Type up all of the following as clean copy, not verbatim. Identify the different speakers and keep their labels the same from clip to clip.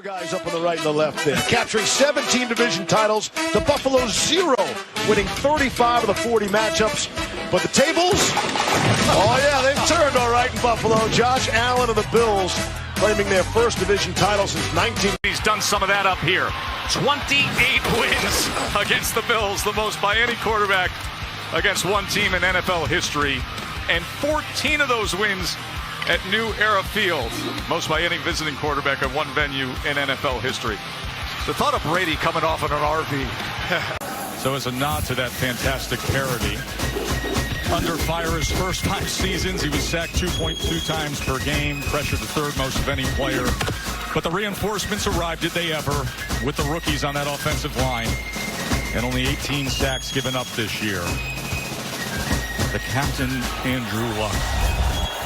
Speaker 1: Guys up on the right and the left there. Capturing 17 division titles to Buffalo's 0, winning 35 of the 40 matchups. But the tables, oh yeah, they've turned all right in Buffalo. Josh Allen of the Bills claiming their first division title since 19.
Speaker 2: He's done some of that up here. 28 wins against the Bills, the most by any quarterback against one team in NFL history. And 14 of those wins at New Era Field, most by any visiting quarterback at one venue in NFL history. The thought of Brady coming off in an RV. So as a nod to that fantastic parody, under fire his first 5 seasons, he was sacked 2.2 times per game, pressured the third most of any player. But the reinforcements arrived, did they ever, with the rookies on that offensive line, and only 18 sacks given up this year. The captain, Andrew Luck.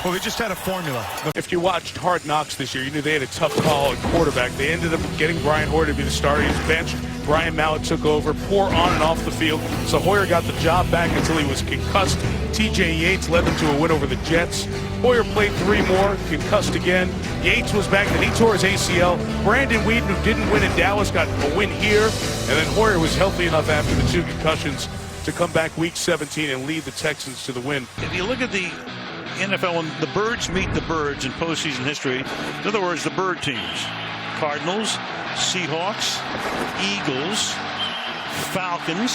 Speaker 3: Well, they just had a formula. If you watched Hard Knocks this year, you knew they had a tough call at quarterback. They ended up getting Brian Hoyer to be the starter. He was benched. Brian Mallett took over, poor on and off the field. So Hoyer got the job back until he was concussed. TJ Yates led them to a win over the Jets. Hoyer played 3 more, concussed again. Yates was back, then he tore his ACL. Brandon Whedon, who didn't win in Dallas, got a win here. And then Hoyer was healthy enough after the 2 concussions to come back week 17 and lead the Texans to the win.
Speaker 4: If you look at the NFL, when the birds meet the birds in postseason history, in other words, the bird teams, Cardinals, Seahawks, Eagles, Falcons,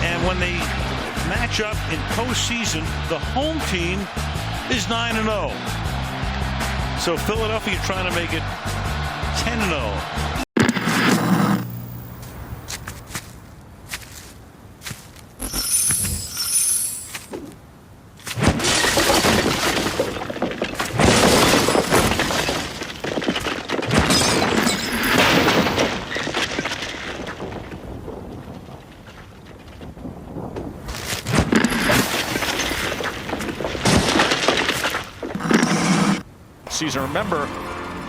Speaker 4: and when they match up in postseason, the home team is 9-0. So Philadelphia trying to make it 10-0.
Speaker 2: Season. Remember,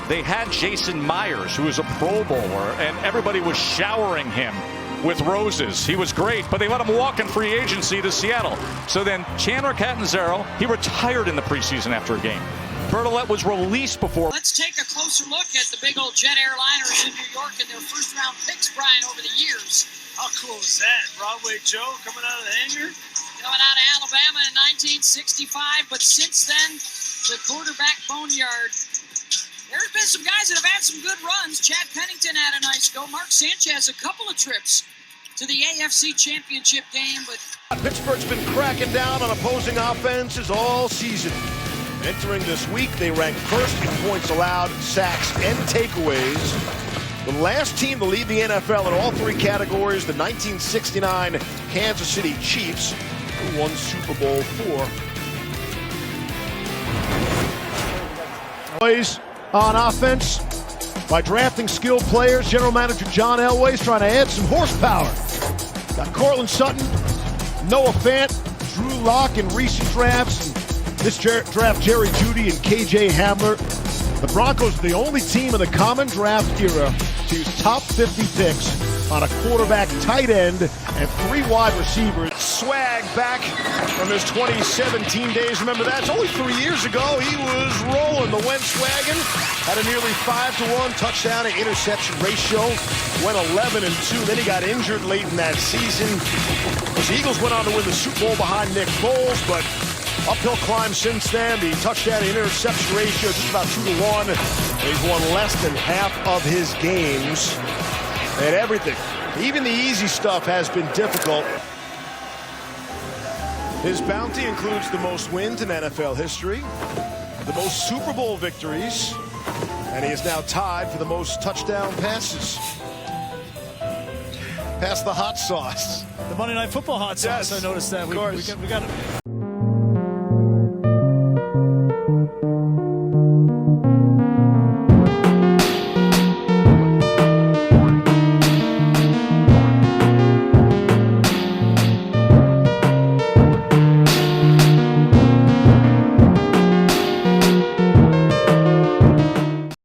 Speaker 2: they had Jason Myers, who was a Pro Bowler, and everybody was showering him with roses. He was great, but they let him walk in free agency to Seattle. So then Chandler Catanzaro, he retired in the preseason after a game. Bertolette was released before.
Speaker 5: Let's take a closer look at the big old jet airliners in New York and their first-round picks, Brian, over the years.
Speaker 6: How cool is that? Broadway Joe coming out of the hangar?
Speaker 5: Coming out of Alabama in 1965, but since then, the quarterback boneyard. There's been some guys that have had some good runs. Chad Pennington had a nice go. Mark Sanchez, a couple of trips to the AFC Championship game. But
Speaker 1: Pittsburgh's been cracking down on opposing offenses all season. Entering this week, they ranked first in points allowed, sacks, and takeaways. The last team to lead the NFL in all 3 categories, the 1969 Kansas City Chiefs, who won Super Bowl 4. On offense by drafting skilled players. General Manager John Elway's trying to add some horsepower. Got Cortland Sutton, Noah Fant, Drew Lock in recent drafts. And this draft, Jerry Jeudy and KJ Hamler. The Broncos are the only team in the common draft era to use top 50 picks on a quarterback, tight end, and 3 wide receivers. Swag back from his 2017 days. Remember, that's only 3 years ago. He was rolling the Wentz wagon. Had a nearly 5-to-1 touchdown to interception ratio. Went 11-2. Then he got injured late in that season. The Eagles went on to win the Super Bowl behind Nick Foles, but uphill climb since then. The touchdown to interception ratio just about 2-to-1. He's won less than half of his games. And everything, even the easy stuff, has been difficult. His bounty includes the most wins in NFL history, the most Super Bowl victories, and he is now tied for the most touchdown passes. Pass the hot sauce.
Speaker 6: The Monday Night Football hot sauce.
Speaker 1: Yes,
Speaker 6: I noticed that. We got